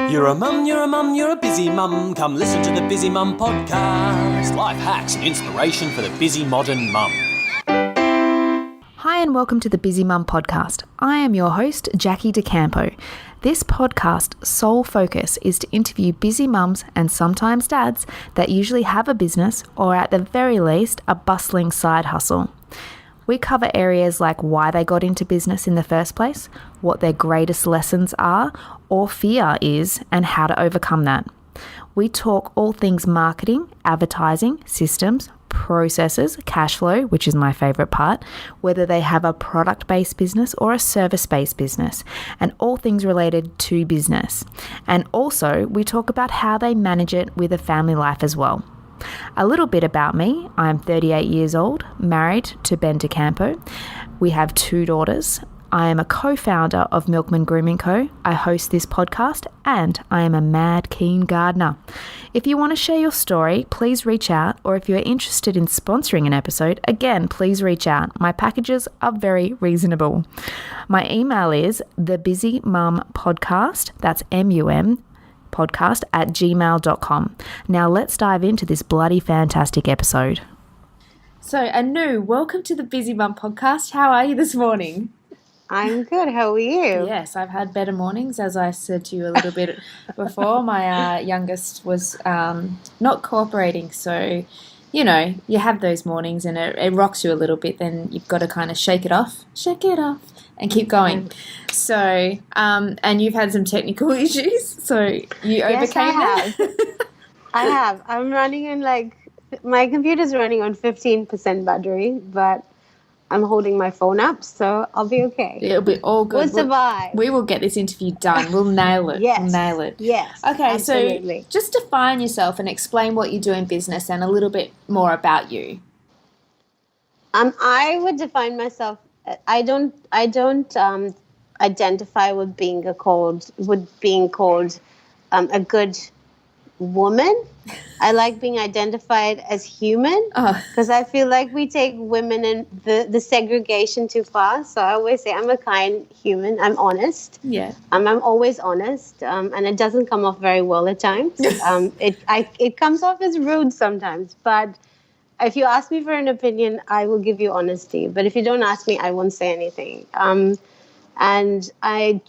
You're a mum, you're a mum, you're a busy mum. Come listen to the Busy Mum podcast. Life hacks and inspiration for the busy modern mum. Hi and welcome to the Busy Mum podcast. I am your host, Jackie DeCampo. This podcast's sole focus is to interview busy mums and sometimes dads that usually have a business or at the very least a bustling side hustle. We cover areas like why they got into business in the first place, what their greatest lessons are or fear is, and how to overcome that. We talk all things marketing, advertising, systems, processes, cash flow, which is my favorite part, whether they have a product-based business or a service-based business, and all things related to business. And also, we talk about how they manage it with a family life as well. A little bit about me. I'm 38 years old, married to Ben DeCampo. We have 2 daughters. I am a co-founder of Milkman Grooming Co. I host this podcast and I am a mad keen gardener. If you want to share your story, please reach out, or if you're interested in sponsoring an episode, again, please reach out. My packages are very reasonable. My email is thebusymumpodcast, that's M-U-M, podcast at gmail.com. Now let's dive into this bloody fantastic episode. So Anu, welcome to the Busy Mum podcast. How are you this morning? I'm good. How are you? Yes, I've had better mornings, as I said to you a little bit before. My youngest was not cooperating, so you have those mornings and it rocks you a little bit. Then you've got to kind of shake it off, and keep going. So, and you've had some technical issues, so you overcame that? I have. I'm running in my computer's running on 15% battery, but I'm holding my phone up, so I'll be okay. It'll be all good. We'll survive. We will get this interview done. We'll nail it. Yes. We'll nail it. Yes. Okay, absolutely. So just define yourself and explain what you do in business and a little bit more about you. I would define myself. I don't identify with being called a good woman. I like being identified as human because I feel like we take women and the segregation too far. So I always say I'm a kind human. I'm honest. Yeah. I'm always honest, and it doesn't come off very well at times. It comes off as rude sometimes, but if you ask me for an opinion, I will give you honesty. But if you don't ask me, I won't say anything. And I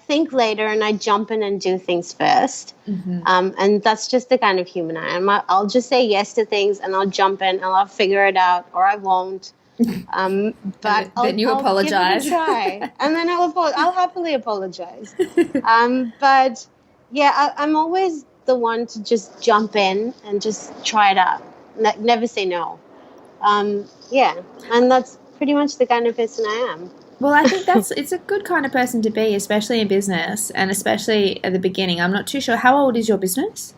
think later and I jump in and do things first. Mm-hmm. And that's just the kind of human I am. I'll just say yes to things and I'll jump in and I'll figure it out, or I won't. But then you apologize. Give it a try. And then I'll happily apologize. But yeah, I'm always the one to just jump in and just try it out. Never say no. Yeah, and that's pretty much the kind of person I am. Well, I think it's a good kind of person to be, especially in business and especially at the beginning. I'm not too sure. How old is your business?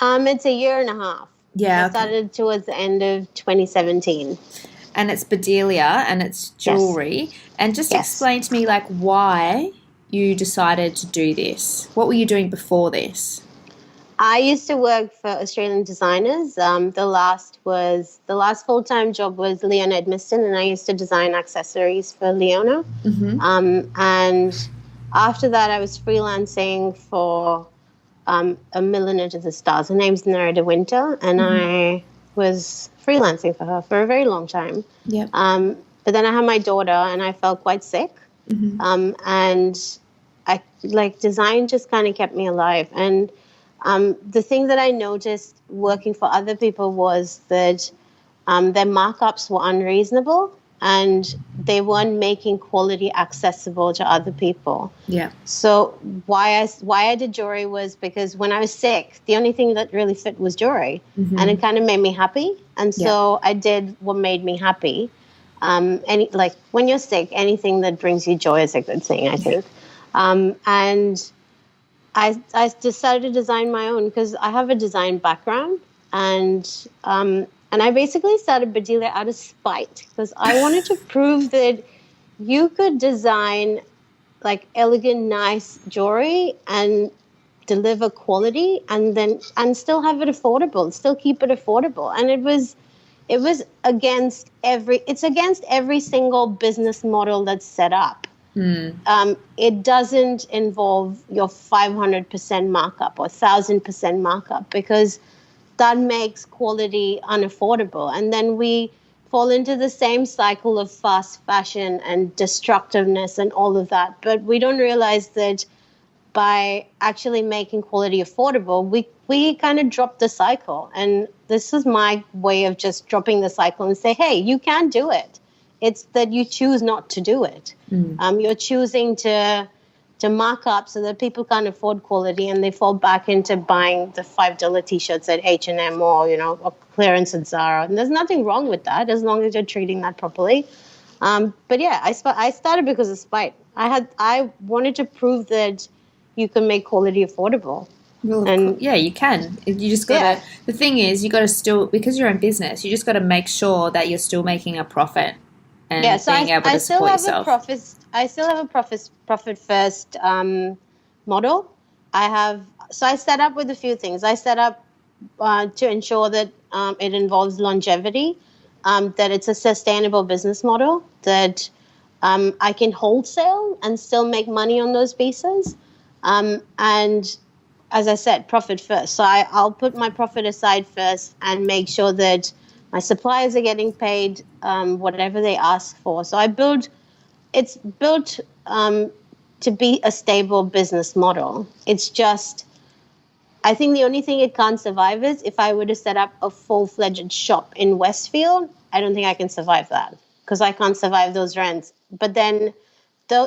It's a year and a half. Yeah. I started towards the end of 2017. And it's Bidiliia and it's jewellery. Yes. And just explain to me why you decided to do this. What were you doing before this? I used to work for Australian designers. The last full-time job was Leona Edmiston, and I used to design accessories for Leona. Mm-hmm. And after that, I was freelancing for a milliner to the stars. Her name's Nerida Winter, and I was freelancing for her for a very long time. Yep. But then I had my daughter, and I felt quite sick. Mm-hmm. And I design just kind of kept me alive. And the thing that I noticed working for other people was that their markups were unreasonable and they weren't making quality accessible to other people. Yeah. So why I did jewelry was because when I was sick, the only thing that really fit was jewelry, and it kind of made me happy. And so I did what made me happy. When you're sick, anything that brings you joy is a good thing, I think. And I decided to design my own because I have a design background, and I basically started Bidiliia out of spite because I wanted to prove that you could design elegant, nice jewelry and deliver quality, and still have it affordable, still keep it affordable. And it's against every single business model that's set up. it doesn't involve your 500% markup or 1,000% markup, because that makes quality unaffordable. And then we fall into the same cycle of fast fashion and destructiveness and all of that. But we don't realize that by actually making quality affordable, we kind of drop the cycle. And this is my way of just dropping the cycle and say, hey, you can do it. It's that you choose not to do it. You're choosing to mark up so that people can't afford quality, and they fall back into buying the $5 T-shirts at H&M or, or clearance at Zara. And there's nothing wrong with that as long as you're treating that properly. But yeah, I started because of spite. I wanted to prove that you can make quality affordable. Well, and yeah, you can. You just got to, the thing is, you got to still, because you're in business, you just got to make sure that you're still making a profit and being able to support yourself. I still have a profit first model. So I set up with a few things. I set up to ensure that it involves longevity, that it's a sustainable business model, that I can wholesale and still make money on those pieces. And as I said, profit first. So I'll put my profit aside first and make sure that my suppliers are getting paid whatever they ask for. So it's built to be a stable business model. It's just, I think the only thing it can't survive is if I were to set up a full-fledged shop in Westfield, I don't think I can survive that because I can't survive those rents. But then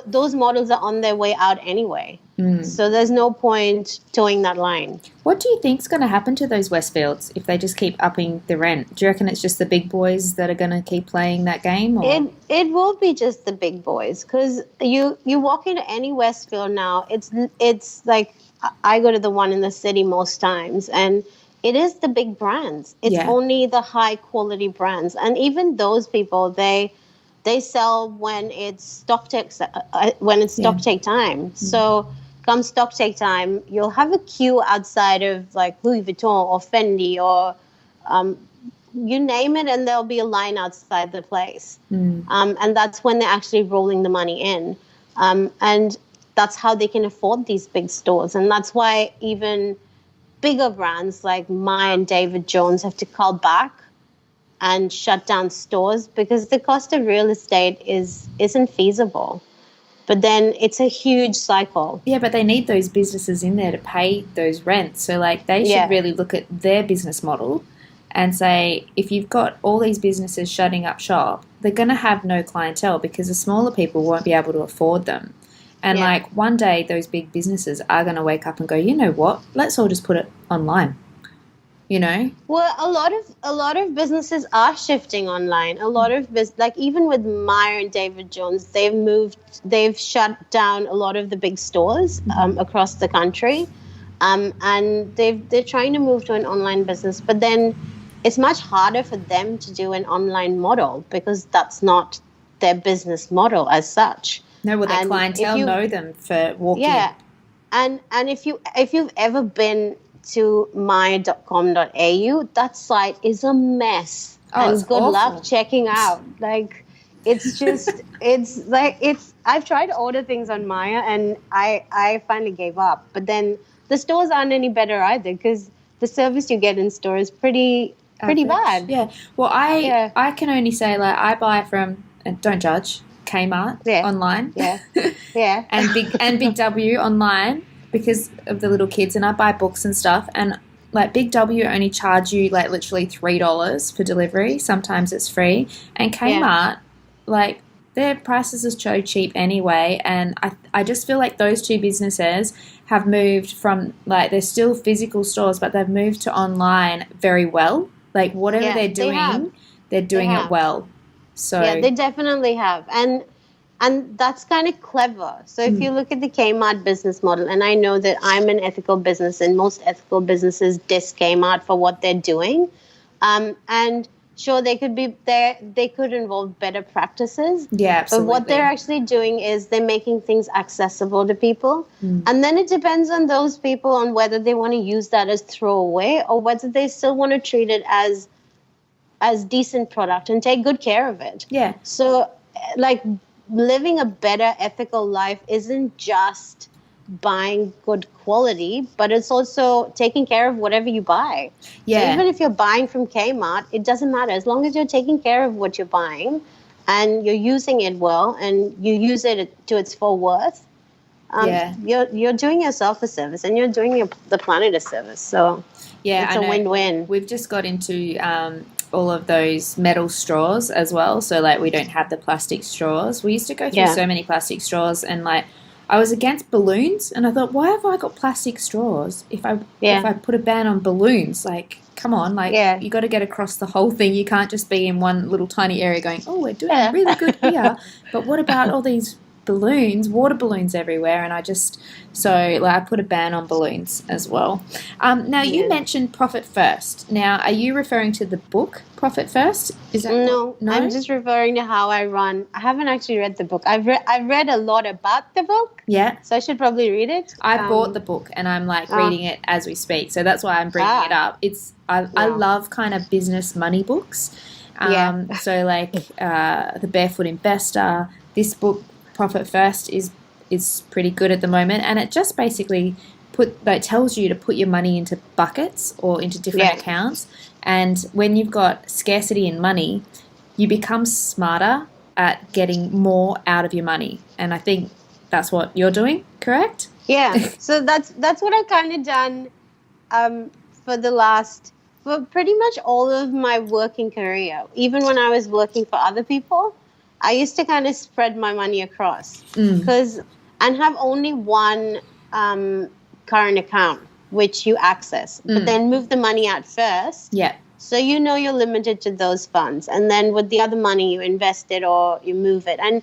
those models are on their way out anyway. So there's no point towing that line. What do you think's going to happen to those Westfields if they just keep upping the rent? Do you reckon it's just the big boys that are going to keep playing that game? Or? It will be just the big boys, because you walk into any Westfield now, it's like, I go to the one in the city most times, and it is the big brands. It's only the high quality brands, and even those people, they sell when it's stock take time. So come stock take time, you'll have a queue outside of like Louis Vuitton or Fendi or you name it, and there'll be a line outside the place. And that's when they're actually rolling the money in. And that's how they can afford these big stores. And that's why even bigger brands like Maya and David Jones have to cull back and shut down stores because the cost of real estate isn't feasible. But then it's a huge cycle. Yeah, but they need those businesses in there to pay those rents. So, like, they should really look at their business model and say, if you've got all these businesses shutting up shop, they're going to have no clientele because the smaller people won't be able to afford them. And, like, one day those big businesses are going to wake up and go, you know what, let's all just put it online. You know? Well, a lot of businesses are shifting online. A lot of like even with Maya and David Jones, they've shut down a lot of the big stores across the country, and they're trying to move to an online business. But then it's much harder for them to do an online model because that's not their business model as such. No, well, their clientele know them for walking. Yeah, and if you've ever been to maya.com.au, that site is a mess. Oh, and good luck checking out. Like, it's just, I've tried to order things on Maya and I finally gave up. But then the stores aren't any better either because the service you get in store is pretty bad. Yeah. Well, I can only say, like, I buy from, and don't judge, Kmart online. Yeah. Yeah. and Big W online, because of the little kids, and I buy books and stuff, and like Big W only charge you like literally $3 for delivery. Sometimes it's free, and Kmart, like, their prices are so cheap anyway. And I just feel like those two businesses have moved from, like, they're still physical stores, but they've moved to online very well. Like, whatever they're doing, they're doing it well. So yeah, they definitely have, and that's kind of clever. So if you look at the Kmart business model, and I know that I'm an ethical business and most ethical businesses diss Kmart for what they're doing. And sure, they could involve better practices. Yeah, absolutely. But what they're actually doing is they're making things accessible to people. And then it depends on those people on whether they want to use that as throwaway or whether they still want to treat it as decent product and take good care of it. Yeah. So, like, living a better ethical life isn't just buying good quality, but it's also taking care of whatever you buy. Yeah. So even if you're buying from Kmart, it doesn't matter. As long as you're taking care of what you're buying and you're using it well and you use it to its full worth, you're doing yourself a service and you're doing the planet a service. So it's a win-win. We've just got into all of those metal straws as well. So, like, we don't have the plastic straws. We used to go through so many plastic straws, and, like, I was against balloons, and I thought, why have I got plastic straws if I put a ban on balloons? Like, come on, like, you got to get across the whole thing. You can't just be in one little tiny area going, oh, we're doing really good here. But what about all these balloons, water balloons everywhere? And I put a ban on balloons as well. Now, you mentioned Profit First. Now, are you referring to the book Profit First? Is that no? I'm just referring to how I run. I haven't actually read the book. I've read a lot about the book. Yeah. So I should probably read it. I bought the book and I'm like reading it as we speak. So that's why I'm bringing it up. I love kind of business money books. So like The Barefoot Investor, this book Profit First is pretty good at the moment, and it just basically tells you to put your money into buckets or into different accounts, and when you've got scarcity in money, you become smarter at getting more out of your money, and I think that's what you're doing, correct? Yeah. So that's what I've kind of done for pretty much all of my working career. Even when I was working for other people, I used to kind of spread my money across and have only one current account which you access, but then move the money out first. Yeah. So you're limited to those funds, and then with the other money you invest it or you move it. And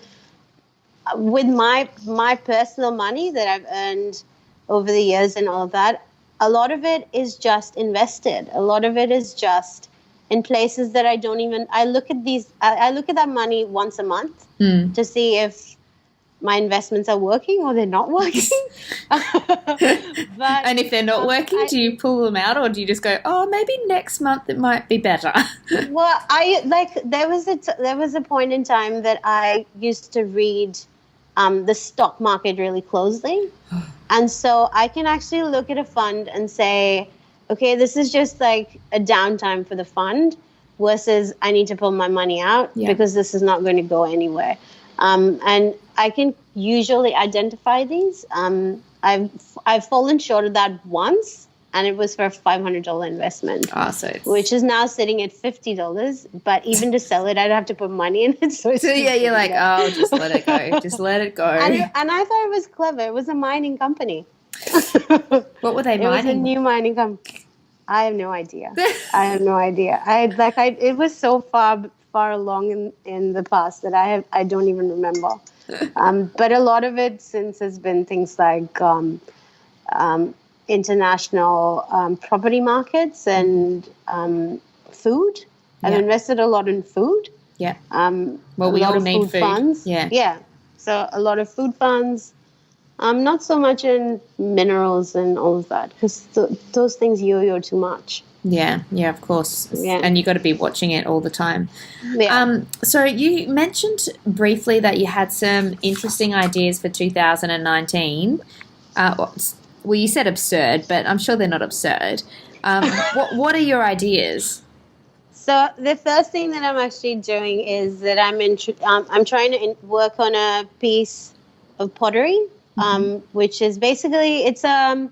with my personal money that I've earned over the years and all of that, a lot of it is just invested. A lot of it is just in places that I look at that money once a month to see if my investments are working or they're not working. And if they're not working, do you pull them out, or do you just go, oh, maybe next month it might be better? Well, there was a point in time that I used to read the stock market really closely. And so I can actually look at a fund and say, okay, this is just like a downtime for the fund versus I need to pull my money out because this is not going to go anywhere. And I can usually identify these. I've fallen short of that once, and it was for a $500 investment, which is now sitting at $50. But even to sell it, I'd have to put money in it. So you're like, oh, just let it go. Just let it go. And I thought it was clever. It was a mining company. What were they mining? It was a new mining company. I have no idea. It was so far along in the past that I don't even remember. But a lot of it since has been things like international property markets and food. I've invested a lot in food. Yeah. Well, we all need food. Funds. Yeah. Yeah. So a lot of food funds. Not so much in minerals and all of that, because those things yo-yo too much. Yeah, of course. Yeah. And you got to be watching it all the time. Yeah. So you mentioned briefly that you had some interesting ideas for 2019. Well, you said absurd, but I'm sure they're not absurd. What are your ideas? So the first thing that I'm actually doing is that I'm trying to work on a piece of pottery, which is basically it's a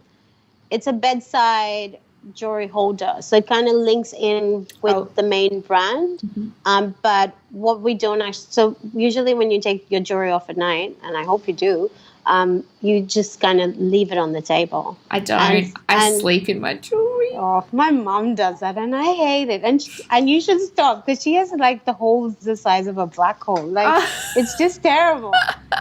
bedside jewelry holder. So it kind of links in with the main brand. But what we don't actually, so usually when you take your jewelry off at night, and I hope you do, you just kind of leave it on the table. I don't. I sleep in my jewelry. Oh, my mom does that, and I hate it. And you should stop, because she has like the holes the size of a black hole. Like it's just terrible.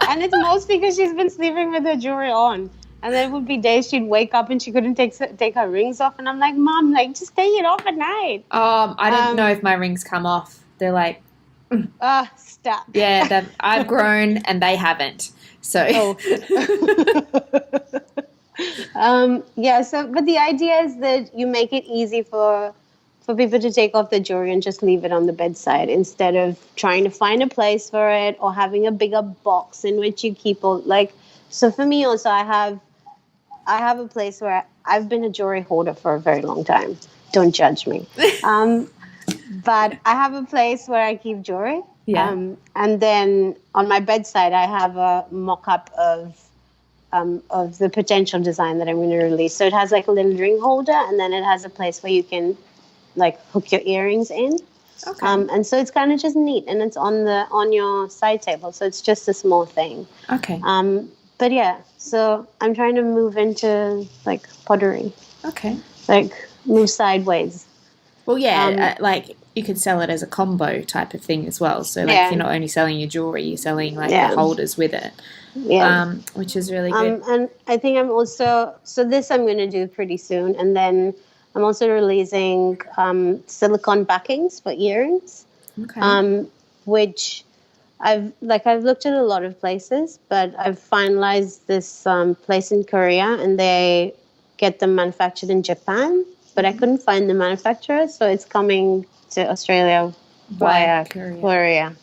And it's mostly because she's been sleeping with her jewelry on. And there would be days she'd wake up and she couldn't take her rings off, and I'm like, Mom, like just take it off at night. I don't know if my rings come off. They're like, stop. Yeah, I've grown and they haven't. So, yeah. So, but the idea is that you make it easy for for people to take off the jewelry and just leave it on the bedside instead of trying to find a place for it or having a bigger box in which you keep all like. So for me also, I have a place where I've been a jewelry hoarder for a very long time. Don't judge me. But I have a place where I keep jewelry. Yeah. And then on my bedside, I have a mock-up of the potential design that I'm going to release. So it has like a little ring holder, and then it has a place where you can like hook your earrings in. Okay. And so it's kind of just neat, and it's on your side table. So it's just a small thing. Okay. But yeah, so I'm trying to move into like pottery. Okay. Like move sideways. Well, yeah, like you could sell it as a combo type of thing as well. So like you're not only selling your jewelry, you're selling like the holders with it. Yeah. Which is really good. And I think I'm also, so this I'm going to do pretty soon. And then I'm also releasing silicone backings for earrings. Okay. Which I've looked at a lot of places, but I've finalized this place in Korea, and they get them manufactured in Japan, but I couldn't find the manufacturer, so it's coming to Australia via Korea.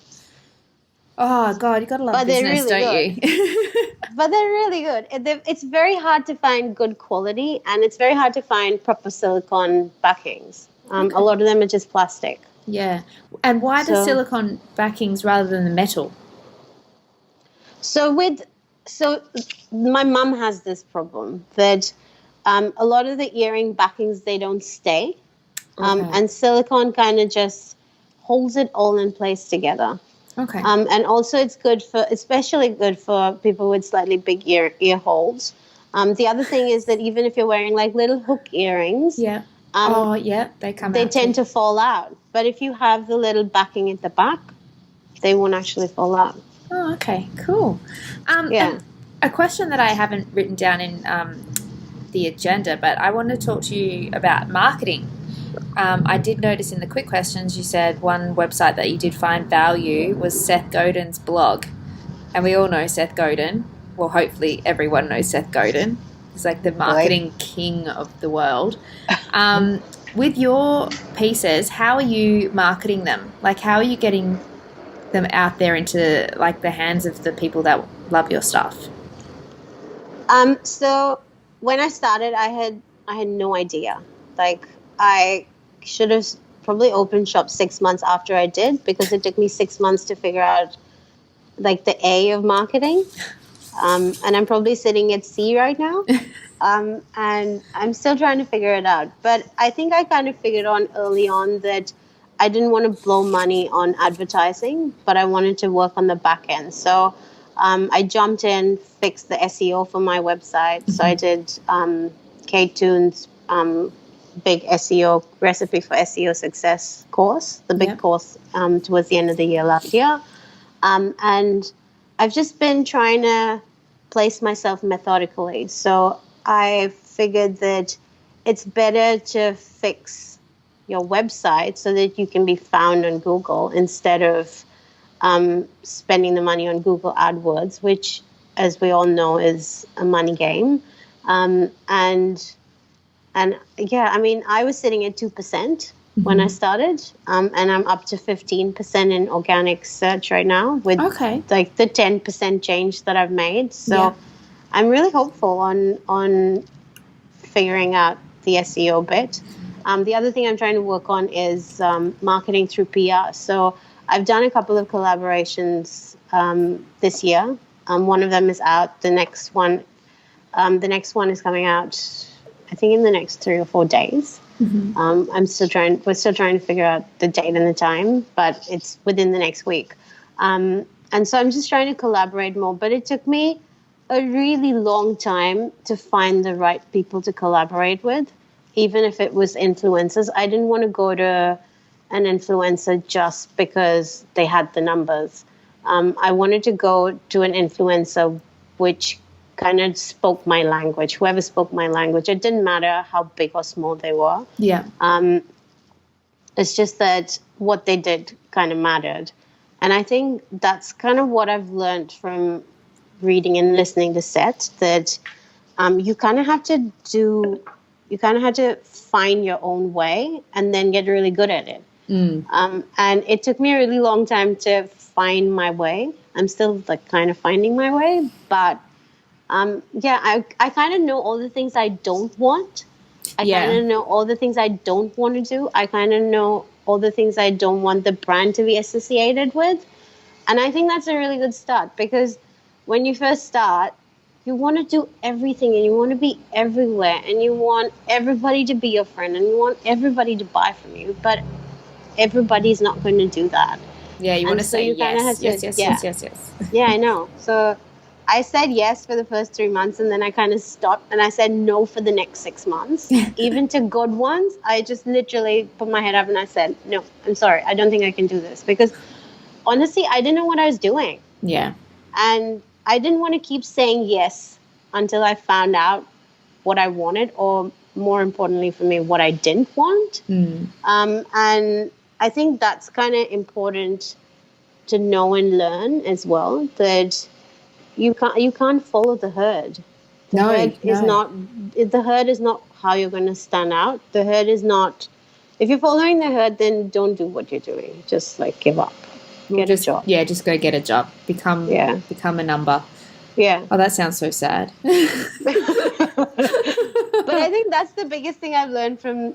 Oh, God, you got to love business, really don't you? But they're really good. It's very hard to find good quality, and it's very hard to find proper silicone backings. A lot of them are just plastic. Yeah. And why the silicone backings rather than the metal? So my mum has this problem that a lot of the earring backings, they don't stay. And silicone kind of just holds it all in place together. Okay. And also it's especially good for people with slightly big ear holes. The other thing is that even if you're wearing like little hook earrings, they tend to fall out. But if you have the little backing at the back, they won't actually fall out. Oh, okay, cool. And a question that I haven't written down in the agenda, but I want to talk to you about marketing. I did notice in the quick questions you said one website that you did find value was Seth Godin's blog. And we all know Seth Godin. Well, hopefully everyone knows Seth Godin. He's like the marketing king of the world. With your pieces, how are you marketing them? Like, how are you getting them out there into like the hands of the people that love your stuff? So when I started, I had no idea. Like, I should have probably opened shop 6 months after I did, because it took me 6 months to figure out like the A of marketing. And I'm probably sitting at C right now. And I'm still trying to figure it out. But I think I kind of figured on early on that I didn't want to blow money on advertising, but I wanted to work on the back end. So I jumped in, fixed the SEO for my website. Mm-hmm. So I did Kate Toon's big SEO recipe for SEO success course, the big course towards the end of the year last year. And I've just been trying to place myself methodically. So I figured that it's better to fix your website so that you can be found on Google instead of spending the money on Google AdWords, which, as we all know, is a money game. And yeah, I mean, I was sitting at 2% when I started, and I'm up to 15% in organic search right now with like the 10% change that I've made. So I'm really hopeful on figuring out the SEO bit. The other thing I'm trying to work on is marketing through PR. So I've done a couple of collaborations this year. One of them is out. The next one is coming out, I think, in the next 3 or 4 days. Mm-hmm. We're still trying to figure out the date and the time, but it's within the next week. And so I'm just trying to collaborate more, but it took me a really long time to find the right people to collaborate with, even if it was influencers. I didn't want to go to an influencer just because they had the numbers. I wanted to go to an influencer which kind of spoke my language, whoever spoke my language. It didn't matter how big or small they were. Yeah. It's just that what they did kind of mattered. And I think that's kind of what I've learned from reading and listening to Seth, that you kind of have to do you kind of had to find your own way and then get really good at it. And it took me a really long time to find my way. I'm still like kind of finding my way, but I kind of know all the things I don't want. I kind of know all the things I don't want to do. I kind of know all the things I don't want the brand to be associated with. And I think that's a really good start, because when you first start, you want to do everything and you want to be everywhere and you want everybody to be your friend and you want everybody to buy from you. But everybody's not going to do that. Yeah, you want to say yes. Yeah, I know. So I said yes for the first 3 months, and then I kind of stopped and I said no for the next 6 months. Even to good ones, I just literally put my head up and I said, no, I'm sorry. I don't think I can do this, because honestly, I didn't know what I was doing. Yeah. And I didn't want to keep saying yes until I found out what I wanted, or more importantly for me, what I didn't want. And I think that's kind of important to know and learn as well, that you can't follow the herd. The herd is not how you're going to stand out. The herd is not. If you're following the herd, then don't do what you're doing. Just like give up. Get a job. Yeah, just go get a job. Become a number. Yeah. Oh, that sounds so sad. But I think that's the biggest thing I've learned from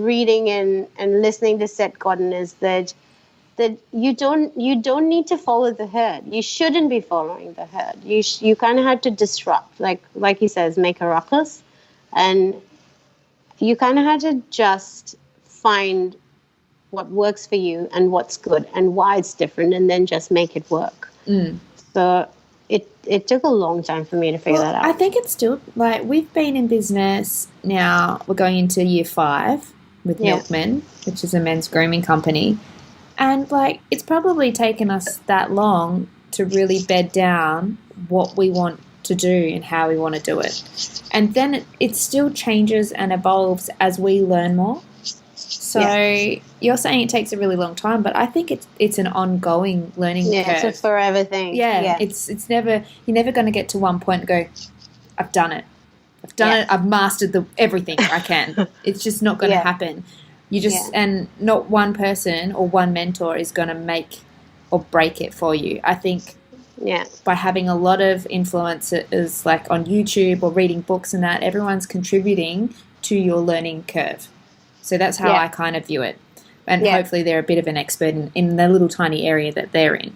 reading and listening to Seth Godin, is that you don't need to follow the herd. You shouldn't be following the herd. You kind of have to disrupt, like he says, make a ruckus, and you kind of have to just find what works for you and what's good and why it's different, and then just make it work. So it took a long time for me to figure that out. I think it's still, like, we've been in business now, we're going into year 5 with Milkman, which is a men's grooming company. And, like, it's probably taken us that long to really bed down what we want to do and how we want to do it. And then it still changes and evolves as we learn more. So you're saying it takes a really long time, but I think it's an ongoing learning curve. Yeah, it's a forever thing. Yeah. It's never, you're never going to get to one point and go, I've done it. I've mastered everything I can. It's just not going to happen. You just and not one person or one mentor is going to make or break it for you. I think by having a lot of influencers like on YouTube or reading books and that, everyone's contributing to your learning curve. So that's how I kind of view it. And hopefully they're a bit of an expert in the little tiny area that they're in.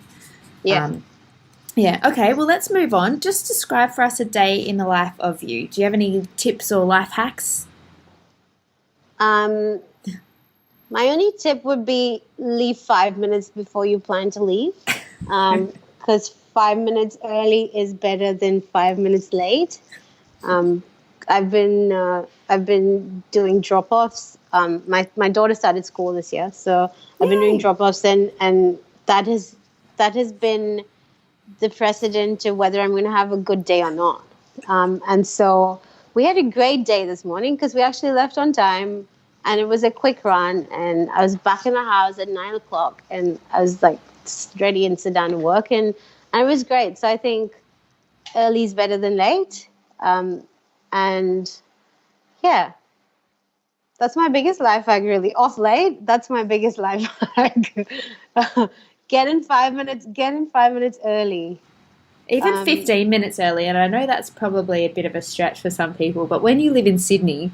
Yeah. Okay, well, let's move on. Just describe for us a day in the life of you. Do you have any tips or life hacks? My only tip would be leave 5 minutes before you plan to leave, because 5 minutes early is better than 5 minutes late. I've been doing drop-offs. My daughter started school this year, so I've been doing drop-offs, and that has been the precedent to whether I'm going to have a good day or not. And so we had a great day this morning because we actually left on time. And it was a quick run, and I was back in the house at 9 o'clock, and I was like ready and sit down and work, and it was great. So I think early is better than late, and that's my biggest life hack, really. Off late, that's my biggest life hack. Get in 5 minutes early. Even 15 minutes early, and I know that's probably a bit of a stretch for some people, but when you live in Sydney,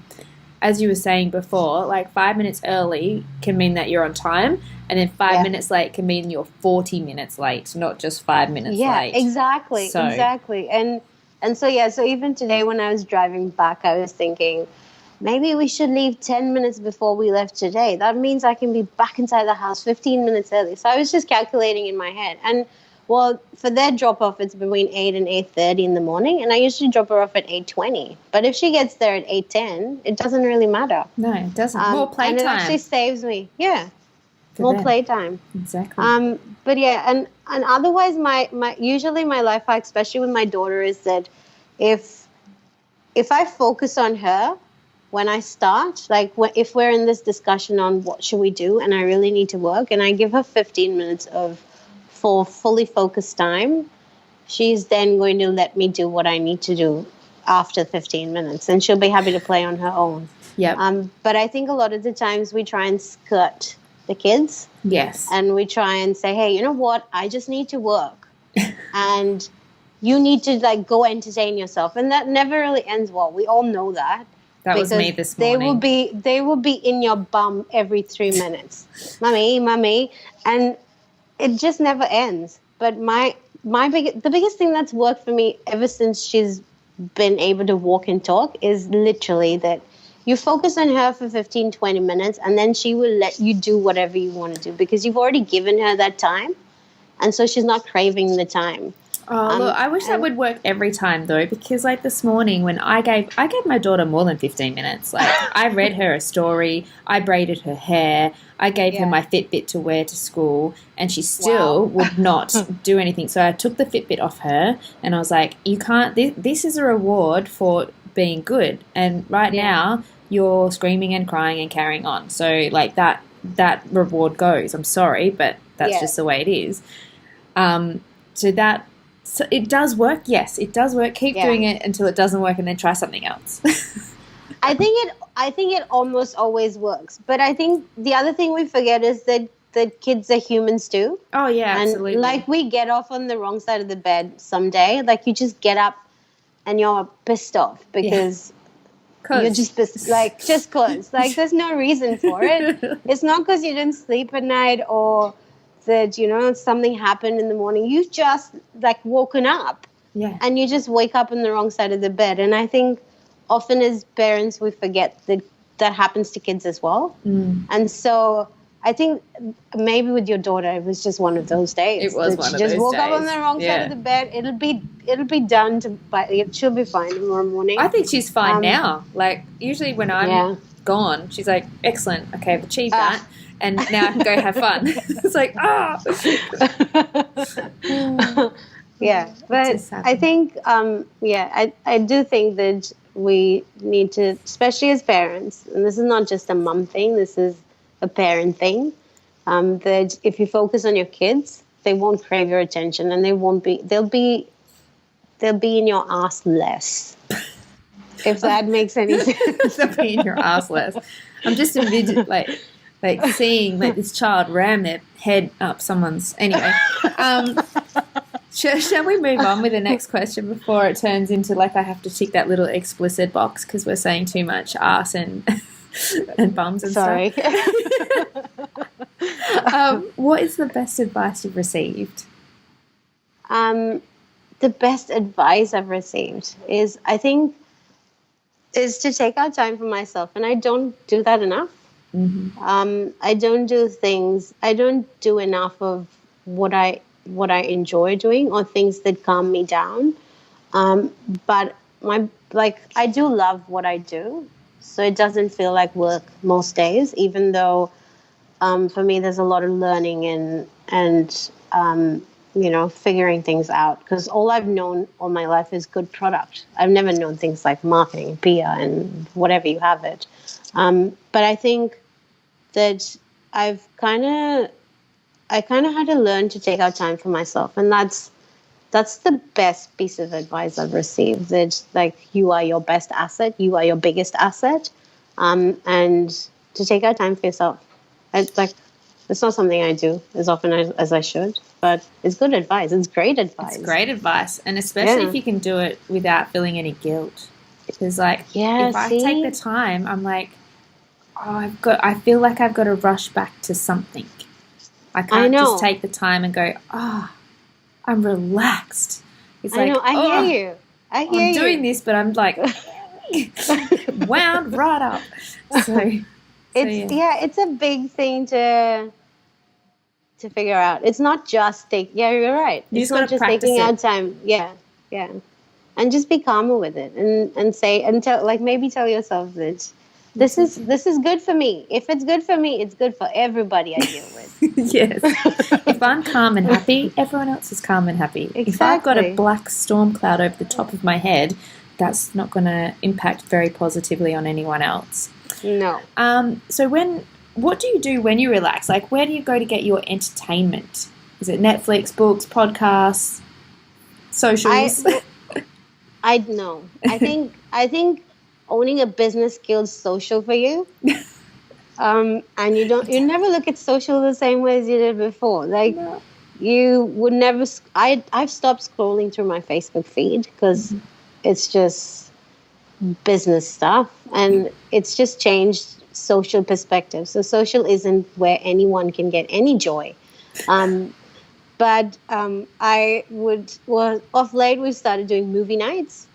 as you were saying before, like 5 minutes early can mean that you're on time, and then 5 minutes late can mean you're 40 minutes late, not just 5 minutes late. Yeah, exactly. And so even today when I was driving back, I was thinking, maybe we should leave 10 minutes before we left today. That means I can be back inside the house 15 minutes early. So I was just calculating in my head. And well, for their drop-off, it's between 8 and 8:30 in the morning, and I usually drop her off at 8:20. But if she gets there at 8:10, it doesn't really matter. No, it doesn't. More playtime. And it actually saves me. Yeah, more playtime. Exactly. But and otherwise, usually my life hack, especially with my daughter, is that if I focus on her when I start, like if we're in this discussion on what should we do, and I really need to work, and I give her 15 minutes for fully focused time, she's then going to let me do what I need to do after 15 minutes, and she'll be happy to play on her own. Yeah. But I think a lot of the times we try and skirt the kids. Yes. And we try and say, hey, you know what? I just need to work. And you need to, like, go entertain yourself. And that never really ends well. We all know that. That was me this morning. They will be in your bum every 3 minutes. Mummy. And it just never ends. But the biggest thing that's worked for me ever since she's been able to walk and talk is literally that you focus on her for 15, 20 minutes, and then she will let you do whatever you want to do because you've already given her that time. And so she's not craving the time. Oh, look, I wish that would work every time, though, because, like, this morning when I gave my daughter more than 15 minutes. Like, I read her a story, I braided her hair, I gave her my Fitbit to wear to school, and she still would not do anything. So I took the Fitbit off her, and I was like, you can't, this is a reward for being good. And right now, you're screaming and crying and carrying on. So, like, that reward goes. I'm sorry, but that's just the way it is. So it does work. Yes, it does work. Keep doing it until it doesn't work, and then try something else. I think it almost always works. But I think the other thing we forget is that kids are humans too. Oh yeah, and absolutely. Like, we get off on the wrong side of the bed someday. Like, you just get up and you're pissed off because you're just pissed. Like, just cause. Like, there's no reason for it. It's not because you didn't sleep at night or that, you know, something happened in the morning. You've just, like, woken up. Yeah. And you just wake up on the wrong side of the bed. And I think often as parents we forget that happens to kids as well. And so I think maybe with your daughter it was just one of those days. It was one of those days. She just woke up on the wrong side of the bed. It'll be done she'll be fine tomorrow morning. I think she's fine now. Like, usually when I'm gone, she's like, excellent, okay, I've achieved that. And now I can go have fun. It's like, yeah, but I think, I do think that we need to, especially as parents, and this is not just a mum thing, this is a parent thing, that if you focus on your kids, they won't crave your attention, and they'll be in your ass less. If that makes any sense. They'll be in your ass less. I'm just envisioning, like seeing like this child ram their head up someone's. Anyway, shall we move on with the next question before it turns into like I have to tick that little explicit box because we're saying too much ass and bums and stuff. What is the best advice you've received? The best advice I've received is to take out time for myself, and I don't do that enough. I don't do enough of what I enjoy doing or things that calm me down. But I do love what I do, so it doesn't feel like work most days, even though for me there's a lot of learning and figuring things out, because all I've known all my life is good product. I've never known things like marketing, PR, and whatever you have it. But I think that I kind of had to learn to take out time for myself, and that's the best piece of advice I've received. That like you are your best asset, you are your biggest asset, and to take out time for yourself. It's not something I do as often as I should, but it's good advice. It's great advice. It's great advice, and especially if you can do it without feeling any guilt. Because if I take the time, I'm like, I feel like I've got to rush back to something. I can't just take the time and go, I'm relaxed. It's I know, I hear you. I'm doing this, but I'm like wound right up. It's a big thing to figure out. It's not just you're right. It's not just taking out time. Yeah. And just be calmer with it and say and maybe tell yourself that this is good for me. If it's good for me, it's good for everybody I deal with. Yes. If I'm calm and happy, everyone else is calm and happy. Exactly. If I've got a black storm cloud over the top of my head, that's not going to impact very positively on anyone else. No. So what do you do when you relax? Like, where do you go to get your entertainment? Is it Netflix, books, podcasts, socials? I know. I think owning a business kills social for you. And you never look at social the same way as you did before. Like No. you would never. I've stopped scrolling through my Facebook feed because it's just business stuff, and it's just changed social perspective. So social isn't where anyone can get any joy. But I would, well, of late we've started doing movie nights.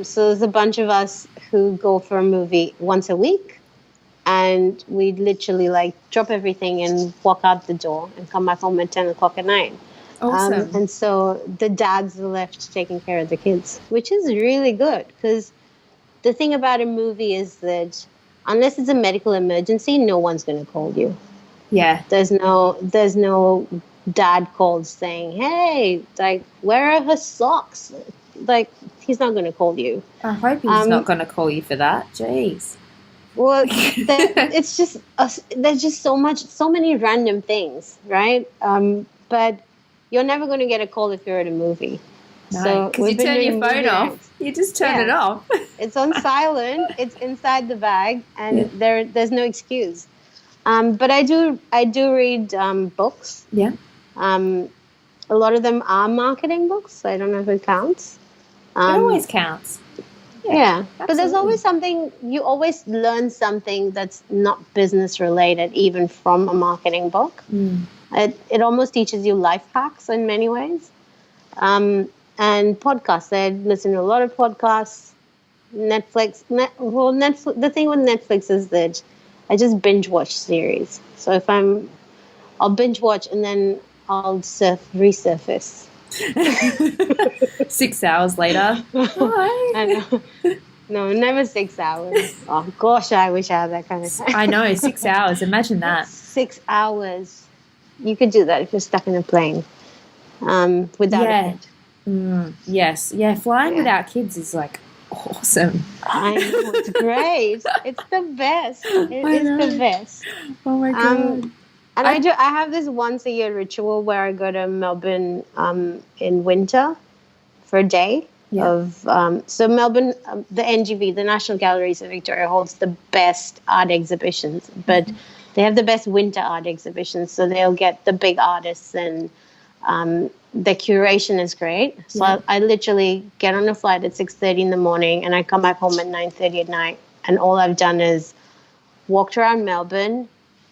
So there's a bunch of us who go for a movie once a week, and we literally like drop everything and walk out the door and come back home at 10 o'clock at night. Awesome. And so the dads are left taking care of the kids, which is really good, because the thing about a movie is that unless it's a medical emergency, no one's going to call you. Yeah. There's no dad calls saying, hey, like, where are her socks? Like, he's not going to call you. I hope he's not going to call you for that. Jeez. Well, it's just there's just so many random things, right? But you're never going to get a call if you're at a movie. No, because you turn your phone off. Nights. You just turn it off. It's on silent. It's inside the bag, and there's no excuse. But I do read books. Yeah. A lot of them are marketing books. So I don't know if it counts. It always counts. Yeah. But there's always something, you always learn something that's not business related, even from a marketing book. It almost teaches you life hacks in many ways. And podcasts. I listen to a lot of podcasts. Netflix. Netflix. The thing with Netflix is that I just binge watch series. So I'll binge watch and then I'll resurface. 6 hours later. I know. No, never 6 hours. Oh gosh, I wish I had that kind of time. I know, 6 hours. Imagine that. 6 hours. You could do that if you're stuck in a plane without a kid. Yes. Yeah, flying without kids is like awesome. I know, it's great. It's the best. It is the best. Oh my God. And I have this once a year ritual where I go to Melbourne in winter for a day of so Melbourne, the NGV, the National Galleries of Victoria, holds the best art exhibitions, but they have the best winter art exhibitions, so they'll get the big artists, and the curation is great. So I literally get on a flight at 6:30 in the morning, and I come back home at 9:30 at night, and all I've done is walked around Melbourne,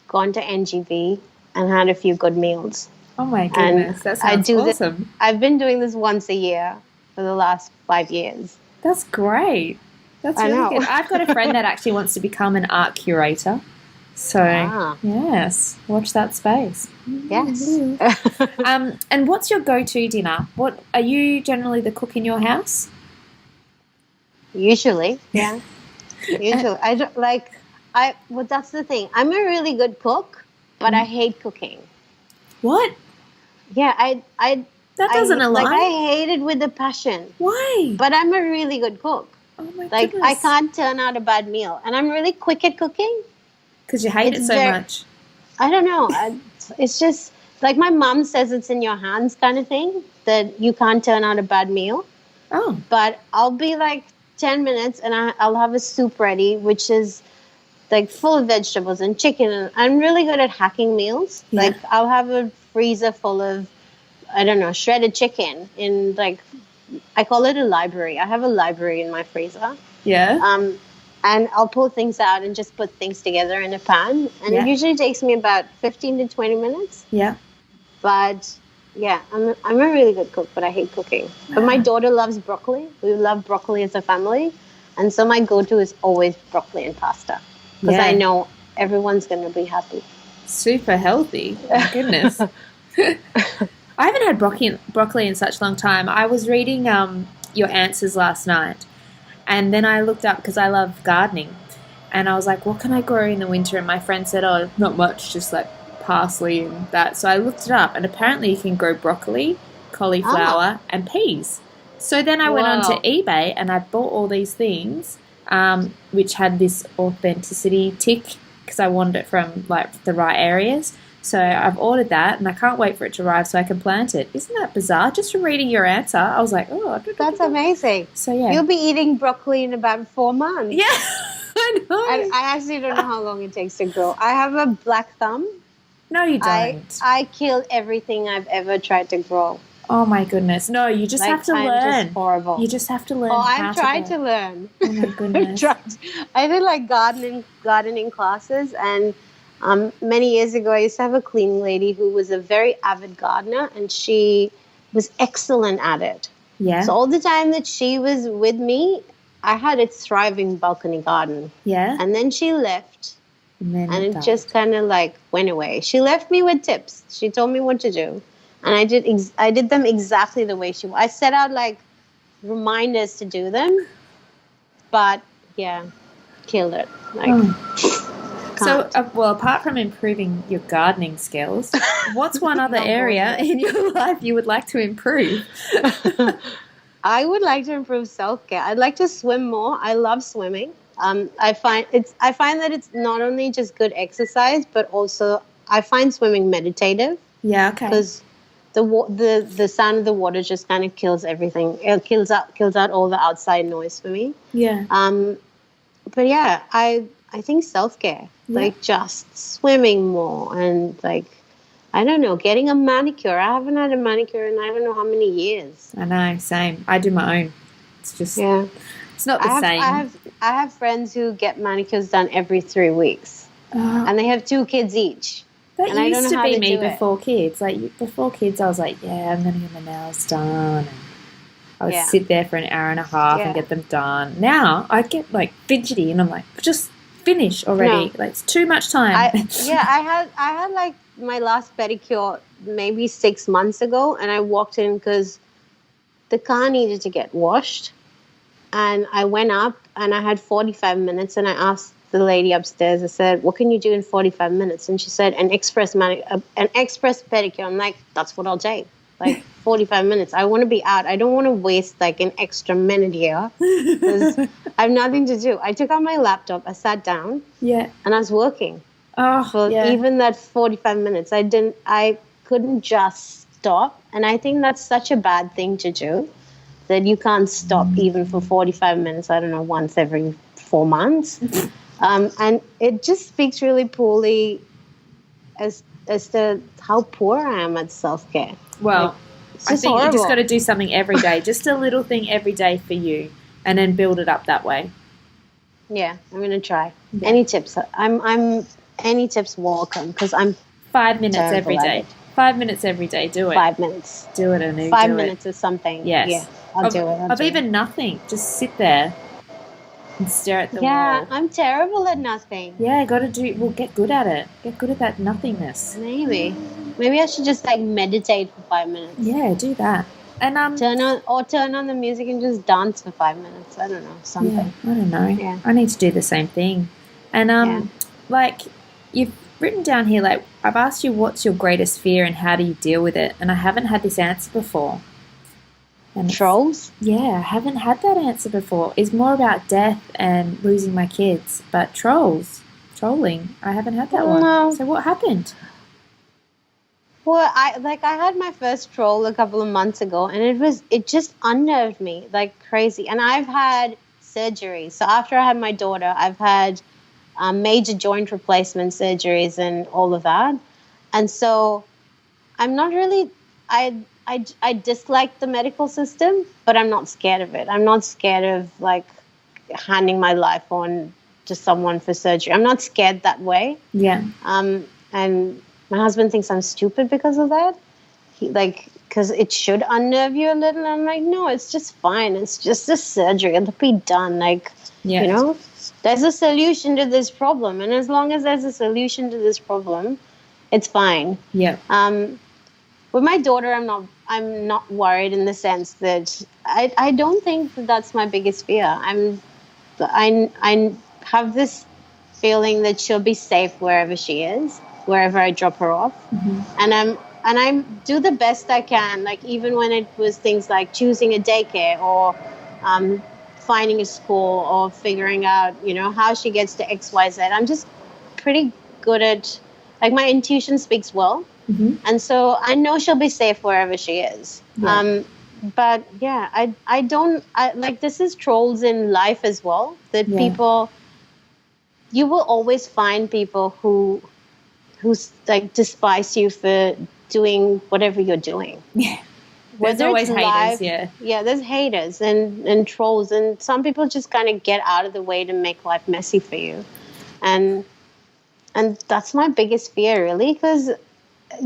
gone to NGV, and had a few good meals. Oh my goodness, that sounds awesome. I've been doing this once a year for the last 5 years. That's great. That's really good. I've got a friend that actually wants to become an art curator. So, yes, watch that space. Yes. And what's your go-to dinner? What are you generally the cook in your house? Usually, yeah. Usually, I don't like. Well, that's the thing. I'm a really good cook, but I hate cooking. What? Yeah, that doesn't align. Like, I hate it with a passion. Why? But I'm a really good cook. Oh my Like, goodness. I can't turn out a bad meal, and I'm really quick at cooking. Because you hate it so much. I don't know. It's just like my mom says, it's in your hands kind of thing, that you can't turn out a bad meal. Oh. But I'll be like 10 minutes and I'll have a soup ready, which is like full of vegetables and chicken. And I'm really good at hacking meals. Yeah. Like I'll have a freezer full of, I don't know, shredded chicken in like, I call it a library. I have a library in my freezer. Yeah. And I'll pull things out and just put things together in a pan. And it usually takes me about 15 to 20 minutes. Yeah. But yeah, I'm a really good cook, but I hate cooking. But my daughter loves broccoli. We love broccoli as a family. And so my go-to is always broccoli and pasta. Because I know everyone's going to be happy. Super healthy. My goodness. I haven't had broccoli in such a long time. I was reading your answers last night. And then I looked up, because I love gardening, and I was like, what can I grow in the winter? And my friend said, oh, not much, just like parsley and that. So I looked it up, and apparently you can grow broccoli, cauliflower, and peas. So then I went on to eBay, and I bought all these things, which had this authenticity tick, because I wanted it from like the right areas. So I've ordered that, and I can't wait for it to arrive so I can plant it. Isn't that bizarre? Just from reading your answer, I was like, oh. That's amazing. So, yeah. You'll be eating broccoli in about 4 months. Yeah, I know. I actually don't know how long it takes to grow. I have a black thumb. No, you don't. I kill everything I've ever tried to grow. Oh, my goodness. No, you just have to learn. I'm just horrible. You just have to learn. I've tried to learn. Oh, my goodness. I did like gardening classes, and many years ago I used to have a cleaning lady who was a very avid gardener, and she was excellent at it. Yeah. So all the time that she was with me, I had a thriving balcony garden. Yeah. And then she left, and it just kind of like went away. She left me with tips. She told me what to do. And I did them exactly the way I set out like reminders to do them, but yeah, killed it. So, apart from improving your gardening skills, what's one other area in your life you would like to improve? I would like to improve self-care. I'd like to swim more. I love swimming. I find that it's not only just good exercise, but also I find swimming meditative. Yeah, okay. Because the sound of the water just kind of kills everything. It kills out all the outside noise for me. Yeah. But yeah, I think self-care, like just swimming more and like, I don't know, getting a manicure. I haven't had a manicure in I don't know how many years. I know, same. I do my own. It's just, it's not the same. I have friends who get manicures done every 3 weeks, and they have 2 kids each. That used to be me before kids. Like before kids, I was like, yeah, I'm going to get my nails done. And I would sit there for an hour and a half and get them done. Now I get like fidgety, and I'm like, just finish already. No. Like it's too much time. I had like my last pedicure maybe 6 months ago, and I walked in because the car needed to get washed, and I went up and I had 45 minutes, and I asked the lady upstairs, I said, what can you do in 45 minutes? And she said, an express pedicure. I'm like, that's what I'll take. Like 45 minutes. I want to be out. I don't want to waste like an extra minute here because I have nothing to do. I took out my laptop, I sat down, and I was working. Even that 45 minutes, I couldn't just stop. And I think that's such a bad thing to do, that you can't stop even for 45 minutes, I don't know, once every 4 months. And it just speaks really poorly as to how poor I am at self-care. Well, I think horrible. You just got to do something every day, just a little thing every day for you, and then build it up that way. Yeah, I'm going to try. Yeah. Any tips? I'm any tips welcome, because I'm 5 minutes every day. 5 minutes every day. Do it. 5 minutes. Do it, Anu. 5 minutes is something. Yes. Yeah, I'll do it. Of even nothing. Just sit there and stare at the wall. Yeah, I'm terrible at nothing. Yeah, get good at it. Get good at that nothingness. Maybe I should just like meditate for 5 minutes. Yeah, do that. And turn on the music and just dance for 5 minutes. I don't know, something. Yeah, I don't know. Yeah. I need to do the same thing. And like you've written down here, like I've asked you what's your greatest fear and how do you deal with it, and I haven't had this answer before. And trolls? Yeah, I haven't had that answer before. It's more about death and losing my kids. But trolling, I haven't had that one. No. So what happened? Well, I had my first troll a couple of months ago, and it just unnerved me like crazy. And I've had surgery. So after I had my daughter, I've had major joint replacement surgeries and all of that. And so I'm not really I dislike the medical system, but I'm not scared of it. I'm not scared of like handing my life on to someone for surgery. I'm not scared that way. Yeah. And my husband thinks I'm stupid because of that. Because it should unnerve you a little. I'm like, no, it's just fine. It's just a surgery. It'll be done. Like, you know, there's a solution to this problem. And as long as there's a solution to this problem, it's fine. Yeah. With my daughter, I'm not worried in the sense that I don't think that's my biggest fear. I have this feeling that she'll be safe wherever she is, wherever I drop her off. Mm-hmm. And I do the best I can, like even when it was things like choosing a daycare or finding a school or figuring out, you know, how she gets to XYZ. I'm just pretty good at like my intuition speaks well. And so I know she'll be safe wherever she is. Yeah. But yeah, I don't, like, this is trolls in life as well, that people, you will always find people who like despise you for doing whatever you're doing. Yeah. Whether There's always it's haters, live, yeah, there's haters and trolls, and some people just kind of get out of the way to make life messy for you. And that's my biggest fear, really, because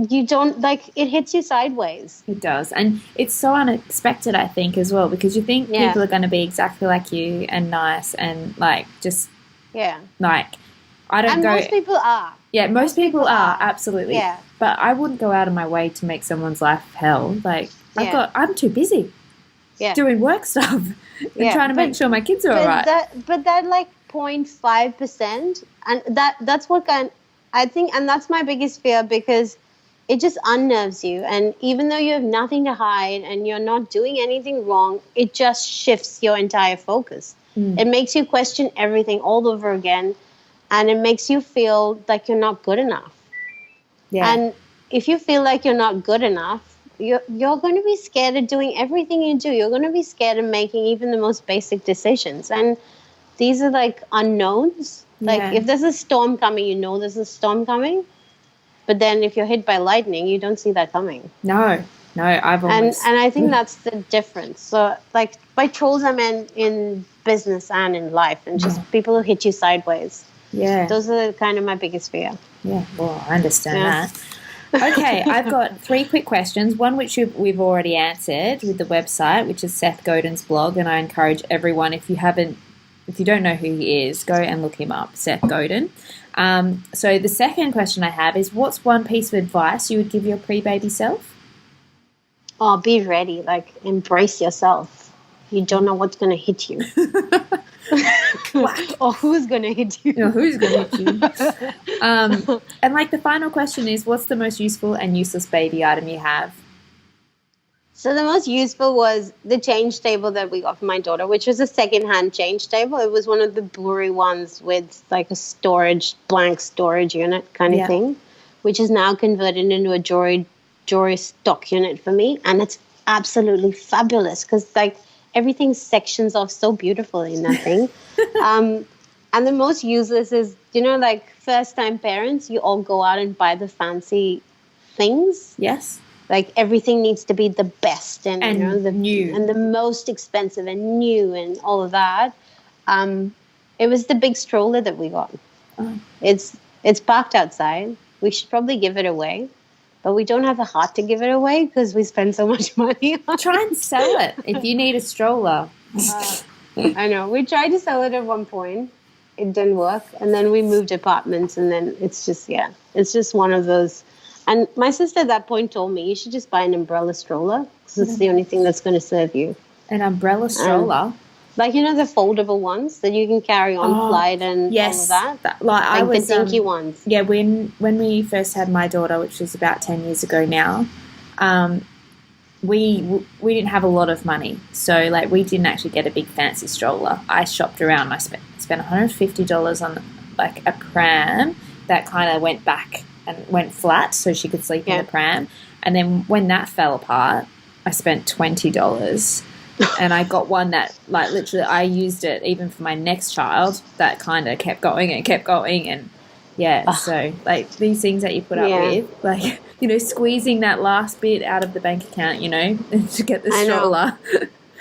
you don't, like, it hits you sideways. It does. And it's so unexpected, I think, as well, because you think people are going to be exactly like you and nice and, like, just, like, I don't go. Most people are. Yeah, most people are, absolutely. Yeah. But I wouldn't go out of my way to make someone's life hell. Like, I'm too busy doing work stuff and trying to make sure my kids are all right. But that, like, 0.5%, and that's what I think, and that's my biggest fear, because it just unnerves you. And even though you have nothing to hide and you're not doing anything wrong, it just shifts your entire focus. It makes you question everything all over again, and it makes you feel like you're not good enough. Yeah. And if you feel like you're not good enough, you're going to be scared of doing everything you do. You're going to be scared of making even the most basic decisions. And these are, like, unknowns. Like, if there's a storm coming, you know there's a storm coming. But then if you're hit by lightning, you don't see that coming. No, I've almost... And I think that's the difference. So, like, by trolls, I meant in business and in life, and just people who hit you sideways. Yeah. Those are kind of my biggest fear. Yeah, well, I understand that. Okay, I've got 3 quick questions. One which we've already answered with the website, which is Seth Godin's blog, and I encourage everyone, if you don't know who he is, go and look him up, Seth Godin. So the second question I have is, what's one piece of advice you would give your pre-baby self? Oh, be ready. Like, embrace yourself. You don't know what's going to hit you. Or who's going to hit you. Who's going to hit you. And, like, the final question is, what's the most useful and useless baby item you have? So the most useful was the change table that we got for my daughter, which was a second-hand change table. It was one of the blurry ones with, like, a blank storage unit kind of thing, which is now converted into a jewelry stock unit for me. And it's absolutely fabulous because, like, everything sections off so beautifully in that thing. And the most useless is, like, first-time parents, you all go out and buy the fancy things. Yes. Like, everything needs to be the best and the new and the most expensive and new and all of that. It was the big stroller that we got. Oh. It's parked outside. We should probably give it away, but we don't have the heart to give it away because we spend so much money on Try and sell it if you need a stroller. I know. We tried to sell it at one point. It didn't work. And then we moved apartments, and then it's just one of those. And my sister at that point told me, you should just buy an umbrella stroller because it's the only thing that's going to serve you. An umbrella stroller? Like, the foldable ones that you can carry on flight and all of that? Like the dinky ones. Yeah, when we first had my daughter, which was about 10 years ago now, we didn't have a lot of money. So, like, we didn't actually get a big fancy stroller. I shopped around. I spent $150 on, like, a pram that kind of went back and went flat so she could sleep in the pram. And then when that fell apart, I spent $20. And I got one that, like, literally I used it even for my next child that kind of kept going and kept going. And, so, like, these things that you put up with, like, squeezing that last bit out of the bank account, to get the stroller.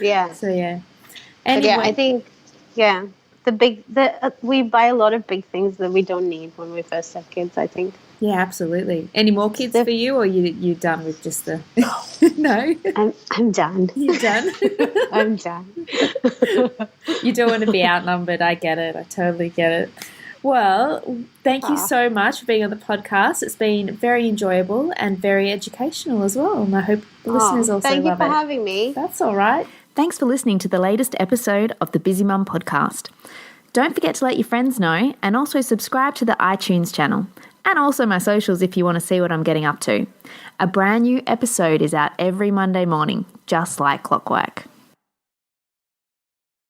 Yeah. So, yeah. Anyway. But I think, we buy a lot of big things that we don't need when we first have kids, I think. Yeah, absolutely. Any more kids for you, or you're done with just the... No? I'm done. You're done? I'm done. You don't want to be outnumbered. I get it. I totally get it. Well, thank you so much for being on the podcast. It's been very enjoyable and very educational as well, and I hope the listeners also love it. Thank you for having me. That's all right. Thanks for listening to the latest episode of the Busy Mum podcast. Don't forget to let your friends know, and also subscribe to the iTunes channel. And also my socials if you want to see what I'm getting up to. A brand new episode is out every Monday morning, just like clockwork.